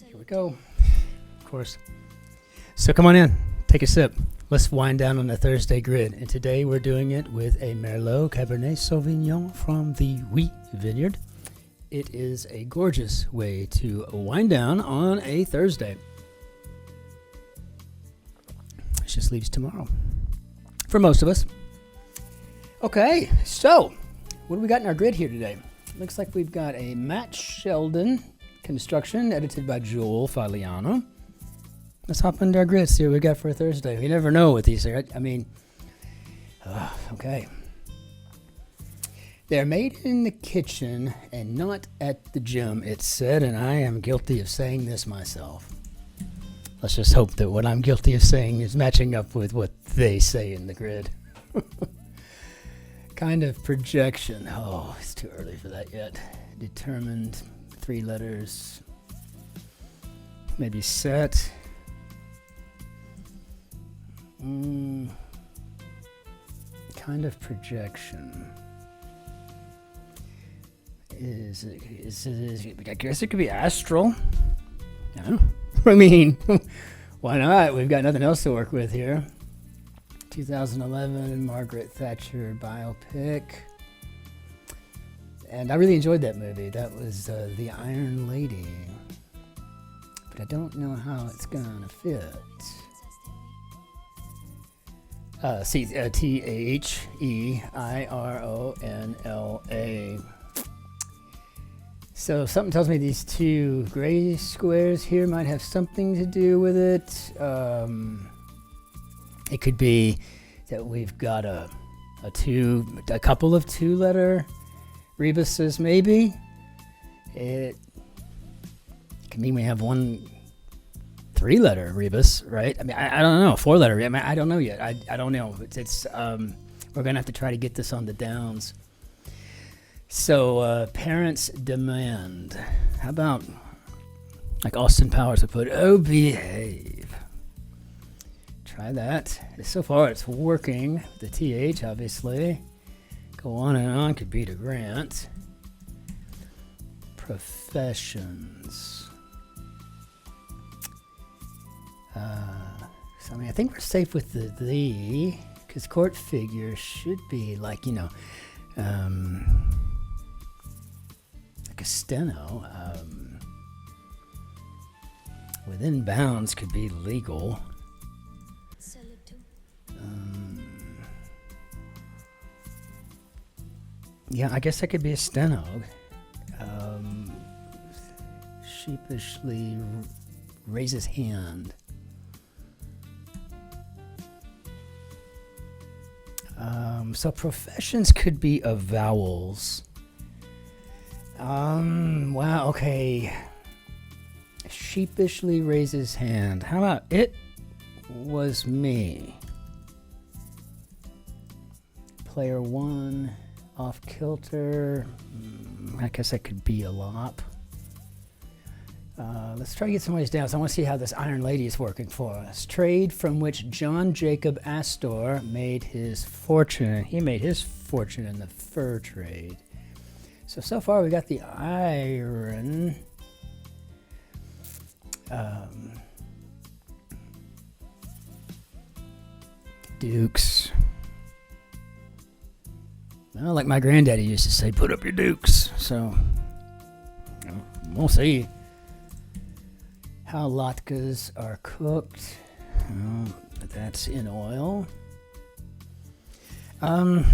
Here we go. Of course. So come on in, take a sip. Let's wind down on the Thursday grid. And today we're doing it with a Merlot Cabernet Sauvignon from the Wheat Vineyard. It is a gorgeous way to wind down on a Thursday. It just leaves tomorrow for most of us. Okay, so what do we got in our grid here today? Looks like we've got a Matt Sheldon construction edited by Joel Fagliano. Let's hop into our grid, see what we got for a Thursday. You never know with these. I mean, okay. They're made in the kitchen and not at the gym, it's said, and I am guilty of saying this myself. Let's just hope that what I'm guilty of saying is matching up with what they say in the grid. Kind of projection. Oh, it's too early for that yet. Determined, 3 letters. Maybe set. Kind of projection. Is it, I guess it could be astral. Yeah. I mean, why not? We've got nothing else to work with here. 2011 Margaret Thatcher biopic. And I really enjoyed that movie. That was The Iron Lady. But I don't know how it's gonna fit. Theronla. So something tells me these 2 gray squares here might have something to do with it. It could be that we've got a couple of 2-letter rebuses, maybe. It can mean we have 1 3-letter rebus, right? I mean, I don't know. 4-letter. I mean, I don't know yet. I don't know. It's we're gonna have to try to get this on the downs. So parents demand. How about like Austin Powers would put? Oh, behave. Try that. So far, it's working. The TH, obviously. Go on and on. Could be to Grant. Professions. So I mean, I think we're safe with the, because court figure should be like, you know, like a steno. Within bounds could be legal. Yeah, I guess that could be a steno. Sheepishly raises hand. So professions could be of vowels. Wow, okay. Sheepishly raises hand. How about it was me? Player 1, off kilter. I guess that could be a lop. Let's try to get some ways down. So I want to see how this Iron Lady is working for us. Trade from which John Jacob Astor made his fortune. He made his fortune in the fur trade. So far we got the iron. Dukes. Well, like my granddaddy used to say, put up your dukes. So, we'll see. How latkes are cooked. That's in oil. I'm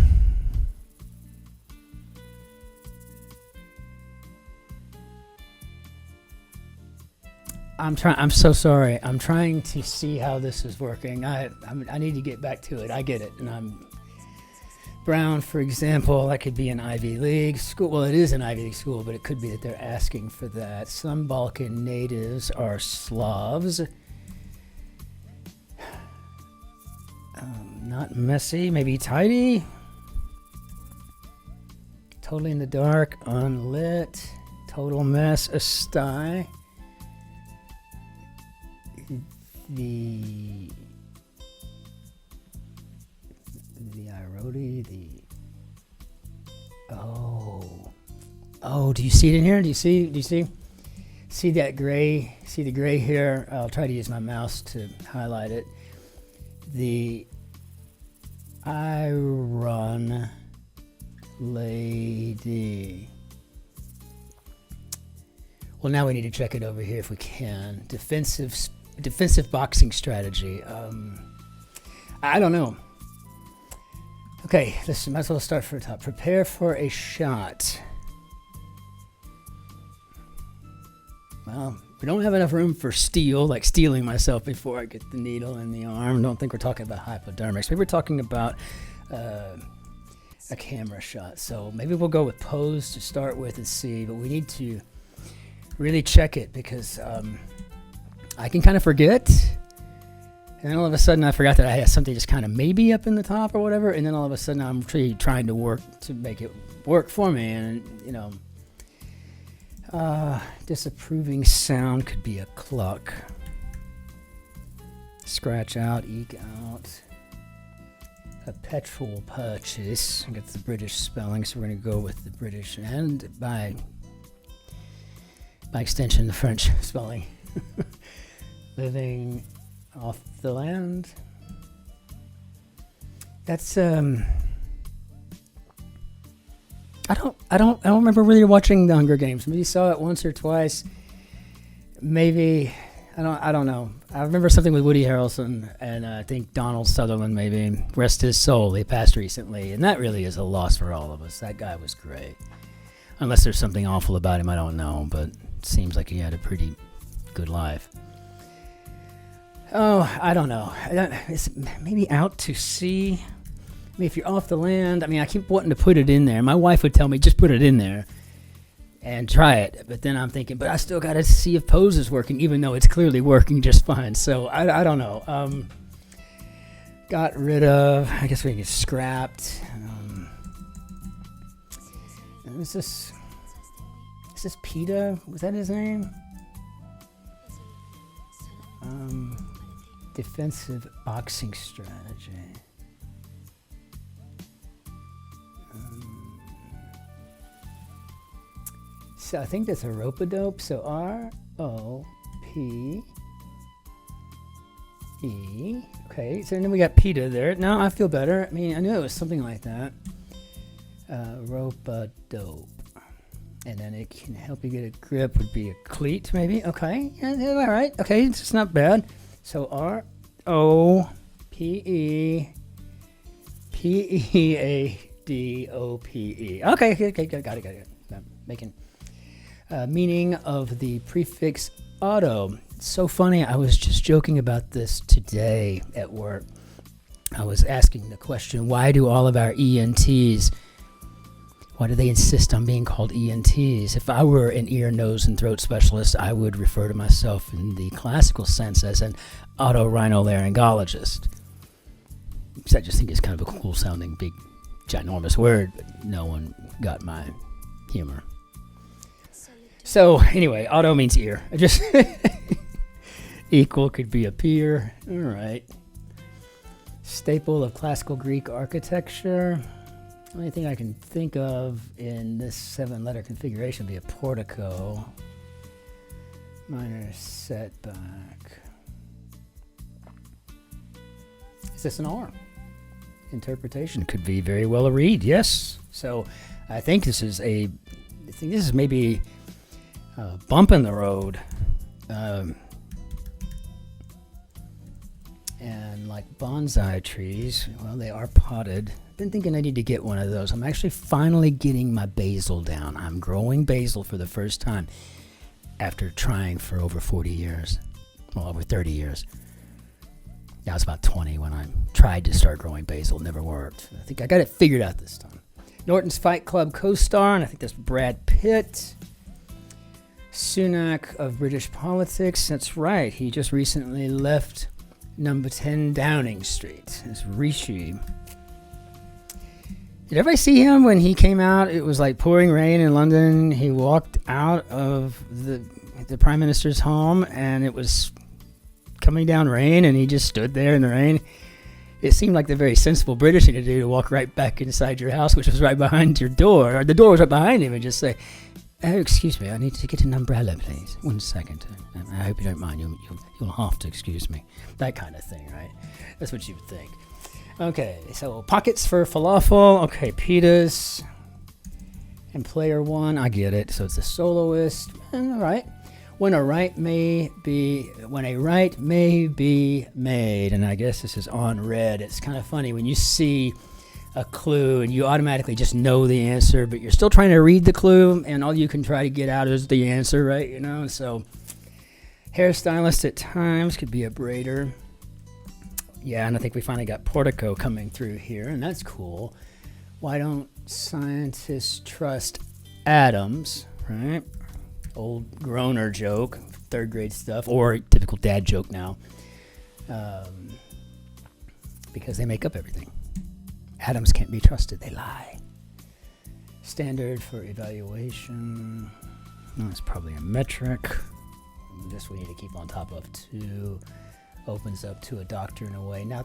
so sorry. I'm trying to see how this is working. I need to get back to it. I get it. And I'm Brown, for example, that could be an Ivy League school. Well, it is an Ivy League school, but it could be that they're asking for that. Some Balkan natives are Slavs. Not messy, maybe tidy. Totally in the dark, unlit. Total mess, a sty. The Irodi, oh, do you see it in here? Do you see? See that gray? See the gray here? I'll try to use my mouse to highlight it. The Iron Lady. Well, now we need to check it over here if we can. Defensive boxing strategy. I don't know. Okay, let's might as well start from the top. Prepare for a shot. Well, we don't have enough room for steal, like stealing myself before I get the needle in the arm. Don't think we're talking about hypodermics. Maybe we're talking about a camera shot. So maybe we'll go with pose to start with and see, but we need to really check it because I can kind of forget. And then all of a sudden I forgot that I had something just kind of maybe up in the top or whatever. And then all of a sudden I'm really trying to work to make it work for me. And, you know, disapproving sound could be a cluck. Scratch out, eke out. Perpetual purchase. I got the British spelling, so we're going to go with the British and by extension the French spelling. Living off the land. That's I don't remember really watching the Hunger Games. Maybe saw it once or twice. Maybe I don't know. I remember something with Woody Harrelson and I think Donald Sutherland. Maybe rest his soul. He passed recently, and that really is a loss for all of us. That guy was great. Unless there's something awful about him, I don't know. But it seems like he had a pretty good life. Oh, I don't know. It's maybe out to sea. I mean, if you're off the land, I mean, I keep wanting to put it in there. My wife would tell me, just put it in there and try it. But then I'm thinking, but I still got to see if pose is working, even though it's clearly working just fine. So I don't know. Got rid of, I guess we get scrapped. Is this PETA? Was that his name? Defensive boxing strategy. So I think that's a rope-a-dope. So R-O-P-E. Okay, so then we got PETA there. Now I feel better. I mean, I knew it was something like that. Rope-a-dope. And then it can help you get a grip would be a cleat, maybe. Okay, yeah, all right. Okay, it's not bad. So R-O-P-E-P-E-A-D-O-P-E. Okay, got it. I'm making meaning of the prefix auto. It's so funny. I was just joking about this today at work. I was asking the question, why do all of our ENTs, why do they insist on being called ENTs? If I were an ear, nose, and throat specialist, I would refer to myself in the classical sense as an otorhinolaryngologist. So I just think it's kind of a cool sounding, big, ginormous word, but no one got my humor. So anyway, auto means ear. I just equal could be appear. All right. Staple of classical Greek architecture. The only thing I can think of in this 7-letter configuration would be a portico. Minor setback. Is this an R? Interpretation could be very well a read. Yes. So I think this is maybe a bump in the road. And like bonsai trees, well, they are potted. Been thinking I need to get one of those. I'm actually finally getting my basil down. I'm growing basil for the first time after trying for over 40 years. Well, over 30 years. Yeah, I was about 20 when I tried to start growing basil. Never worked. I think I got it figured out this time. Norton's Fight Club co-star, and I think that's Brad Pitt. Sunak of British politics. That's right. He just recently left number 10 Downing Street. It's Rishi. Did everybody see him when he came out? It was like pouring rain in London. He walked out of the Prime Minister's home and it was coming down rain and he just stood there in the rain. It seemed like the very sensible British thing to do, to walk right back inside your house, which was right behind your door. Or the door was right behind him, and just say, Oh, excuse me. I need to get an umbrella, please. 1 second. I hope you don't mind. You'll have to excuse me. That kind of thing, right? That's what you would think. Okay, so pockets for falafel. Okay, pitas. And player 1, I get it. So it's a soloist. All right. When a right may be made, and I guess this is on red. It's kind of funny when you see a clue and you automatically just know the answer, but you're still trying to read the clue, and all you can try to get out is the answer, right? You know, so hairstylist at times could be a braider. Yeah, and I think we finally got Portico coming through here, and that's cool. Why don't scientists trust atoms, right? Old groaner joke, 3rd grade stuff, or typical dad joke now, because they make up everything. Atoms can't be trusted, they lie. Standard for evaluation, that's probably a metric. This we need to keep on top of too. Opens up to a doctor in a way. Now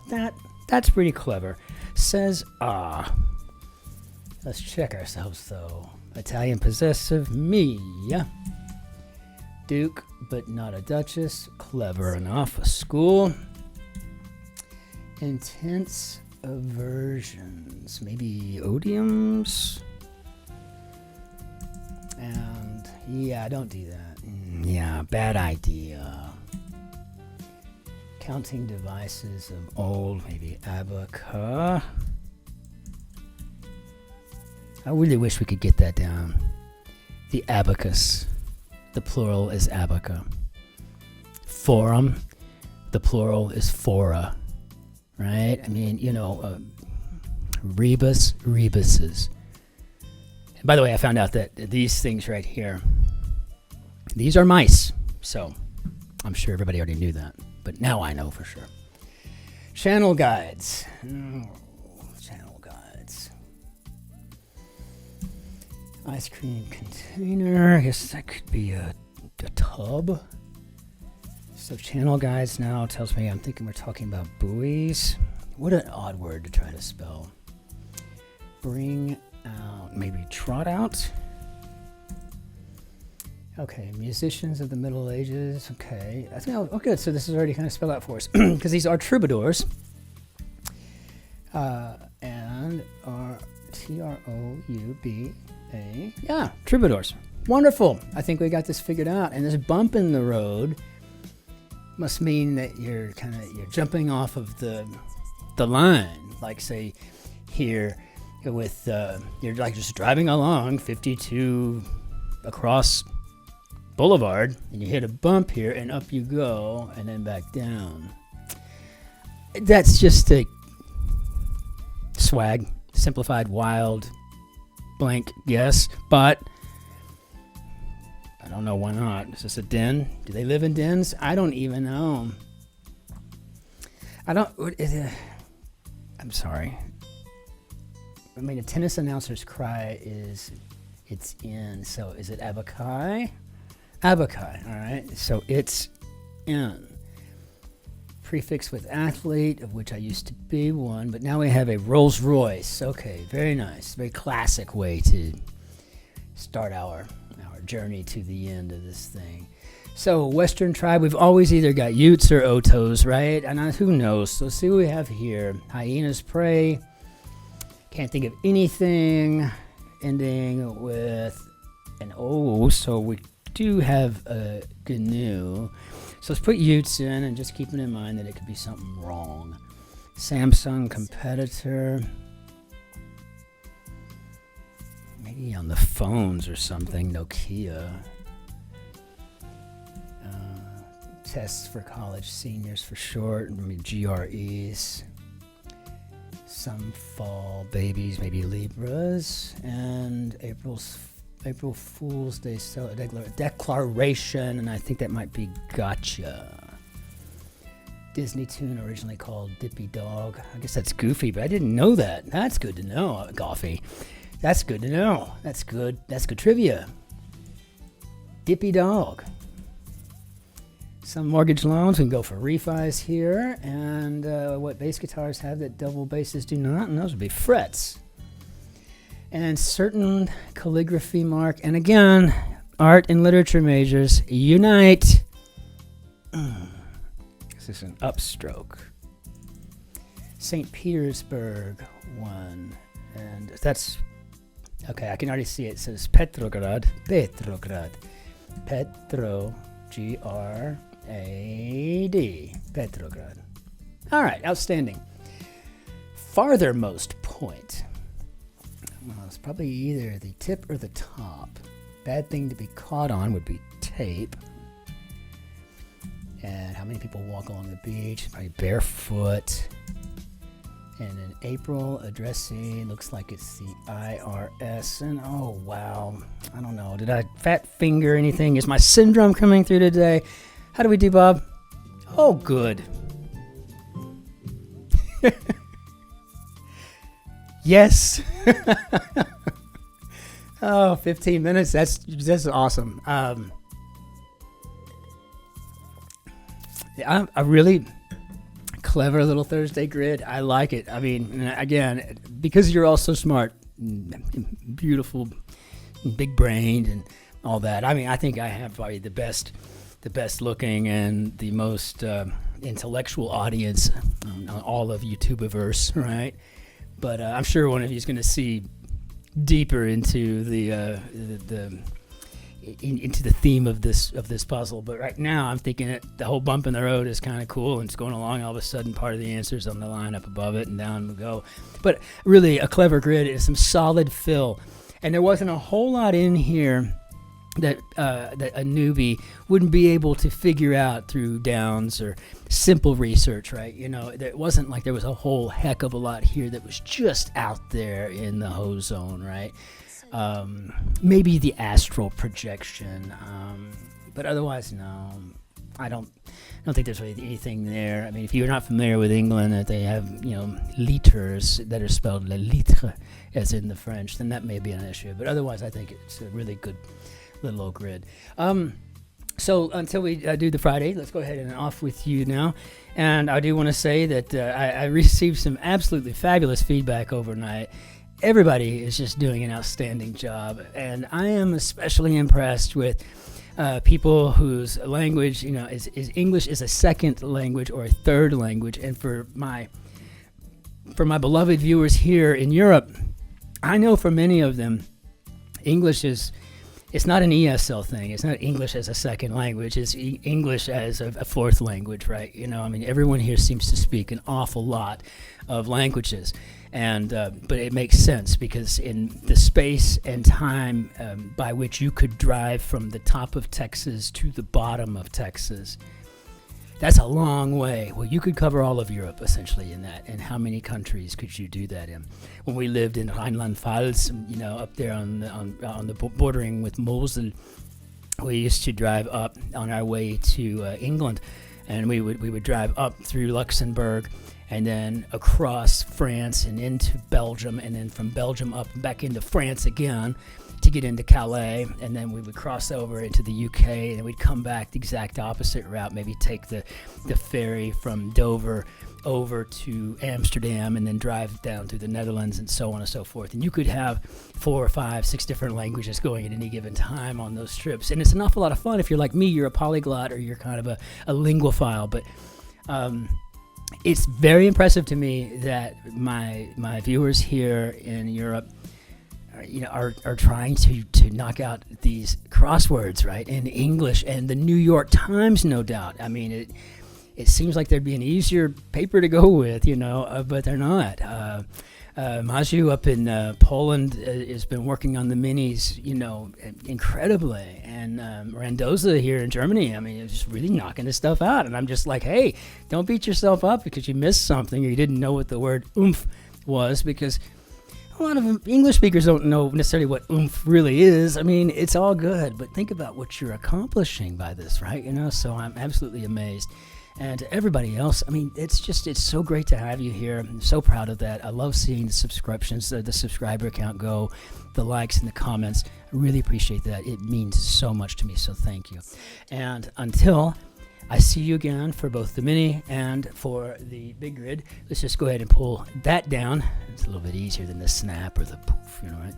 that's pretty clever. Says let's check ourselves though. Italian possessive, me. Duke, but not a duchess. Clever enough. A school. Intense aversions. Maybe odiums. And yeah, don't do that. Yeah, bad idea. Counting devices of old. Maybe abaca. I really wish we could get that down. The abacus. The plural is abaca. Forum. The plural is fora. Right? I mean, you know, rebus, rebuses. And by the way, I found out that these things right here, these are mice. So I'm sure everybody already knew that. But now I know for sure. Channel guides. Channel guides. Ice cream container. I guess that could be a tub. So channel guides now tells me I'm thinking we're talking about buoys. What an odd word to try to spell. Bring out. Maybe trot out. Okay, musicians of the Middle Ages. Okay, I think. Oh, good. So this is already kind of spelled out for us because these are troubadours, and are T-R-O-U-B-A. Yeah, troubadours. Wonderful. I think we got this figured out. And this bump in the road must mean that you're jumping off of the line. Like say here with you're like just driving along 52 across Boulevard, and you hit a bump here, and up you go, and then back down. That's just a swag, simplified, wild, blank guess, but I don't know why not. Is this a den? Do they live in dens? I don't even know. I'm sorry. I mean, a tennis announcer's cry is, it's in, so is it abakai? Abakai, all right, so it's in. Prefix with athlete, of which I used to be one, but now we have a Rolls Royce. Okay, very nice, very classic way to start our journey to the end of this thing. So Western tribe, we've always either got Utes or Otos, right? And who knows? So see what we have here. Hyenas prey. Can't think of anything ending with an O, so we do have a GNU. So let's put Utes in and just keeping in mind that it could be something wrong. Samsung competitor. Maybe on the phones or something. Nokia. Tests for college seniors for short. Maybe GREs. Some fall babies, maybe Libras. And April Fool's Day declaration, and I think that might be gotcha. Disney tune originally called Dippy Dog. I guess that's Goofy, but I didn't know that. That's good to know, Goffy. That's good to know. That's good trivia. Dippy Dog. Some mortgage loans, we can go for refis here, and what bass guitars have that double basses do not, and those would be frets. and certain calligraphy mark. And again, art and literature majors, unite. This is an upstroke. St. Petersburg 1. And that's, okay, I can already see it. It says Petrograd. Petrograd. Petro, G-R-A-D. Petrograd. All right, outstanding. Farthermost point. Well, it's probably either the tip or the top. Bad thing to be caught on would be tape. And how many people walk along the beach? Probably barefoot. And in April, addressee, looks like it's the IRS. And oh, wow. I don't know. Did I fat finger anything? Is my syndrome coming through today? How do we do, Bob? Oh, good. Yes. Oh, 15 minutes. That's awesome. Yeah, a really clever little Thursday grid. I like it. I mean, again, because you're all so smart, beautiful, big brained, and all that. I mean, I think I have probably the best looking and the most intellectual audience on all of YouTubeverse, right? But I'm sure one of you is going to see deeper into into the theme of this puzzle. But right now, I'm thinking that the whole bump in the road is kind of cool, and it's going along. All of a sudden, part of the answer's on the line up above it, and down we go. But really, a clever grid is some solid fill, and there wasn't a whole lot in here that a newbie wouldn't be able to figure out through Downs or simple research, right? You know, it wasn't like there was a whole heck of a lot here that was just out there in the ho zone, right? Maybe the astral projection, but otherwise, no. I don't think there's really anything there. I mean, if you're not familiar with England, that they have, liters that are spelled le litre, as in the French, then that may be an issue. But otherwise, I think it's a really good little old grid. So until we do the Friday, let's go ahead and off with you now. And I do want to say that I received some absolutely fabulous feedback overnight. Everybody is just doing an outstanding job, and I am especially impressed with people whose language, is English is a second language or a third language. And for my beloved viewers here in Europe, I know for many of them, English it's not an ESL thing. It's not English as a second language. It's English as a fourth language, right? I mean, everyone here seems to speak an awful lot of languages. And but it makes sense, because in the space and time by which you could drive from the top of Texas to the bottom of Texas, that's a long way. Well, you could cover all of Europe essentially in that. And how many countries could you do that in? When we lived in Rheinland-Pfalz, up there on the bordering with Mosel, we used to drive up on our way to England, and we would drive up through Luxembourg, and then across France and into Belgium, and then from Belgium up back into France again to get into Calais, and then we would cross over into the UK, and we'd come back the exact opposite route, maybe take the ferry from Dover over to Amsterdam, and then drive down through the Netherlands, and so on and so forth. And you could have 4 or 5, 6 different languages going at any given time on those trips. And it's an awful lot of fun if you're like me, you're a polyglot, or you're kind of a linguophile. But it's very impressive to me that my viewers here in Europe are trying to knock out these crosswords, right, in English, and the New York Times, no doubt. I mean, it seems like there'd be an easier paper to go with, but they're not. Maju up in Poland has been working on the minis, incredibly, and Randoza here in Germany, I mean, it's just really knocking this stuff out, and I'm just like, hey, don't beat yourself up because you missed something or you didn't know what the word oomph was, because a lot of English speakers don't know necessarily what oomph really is. I mean, it's all good, but think about what you're accomplishing by this, right? So I'm absolutely amazed. And to everybody else, I mean, it's so great to have you here. I'm so proud of that. I love seeing the subscriptions, the subscriber count go, the likes and the comments. I really appreciate that. It means so much to me, so thank you. And until I see you again for both the mini and for the big grid. Let's just go ahead and pull that down. It's a little bit easier than the snap or the poof, you know, right?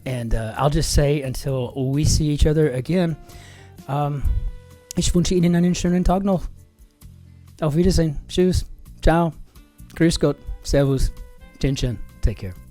And I'll just say until we see each other again, ich wünsche Ihnen einen schönen Tag noch. Auf Wiedersehen. Tschüss. Ciao. Grüß Gott. Servus. Cin-Cin. Take care.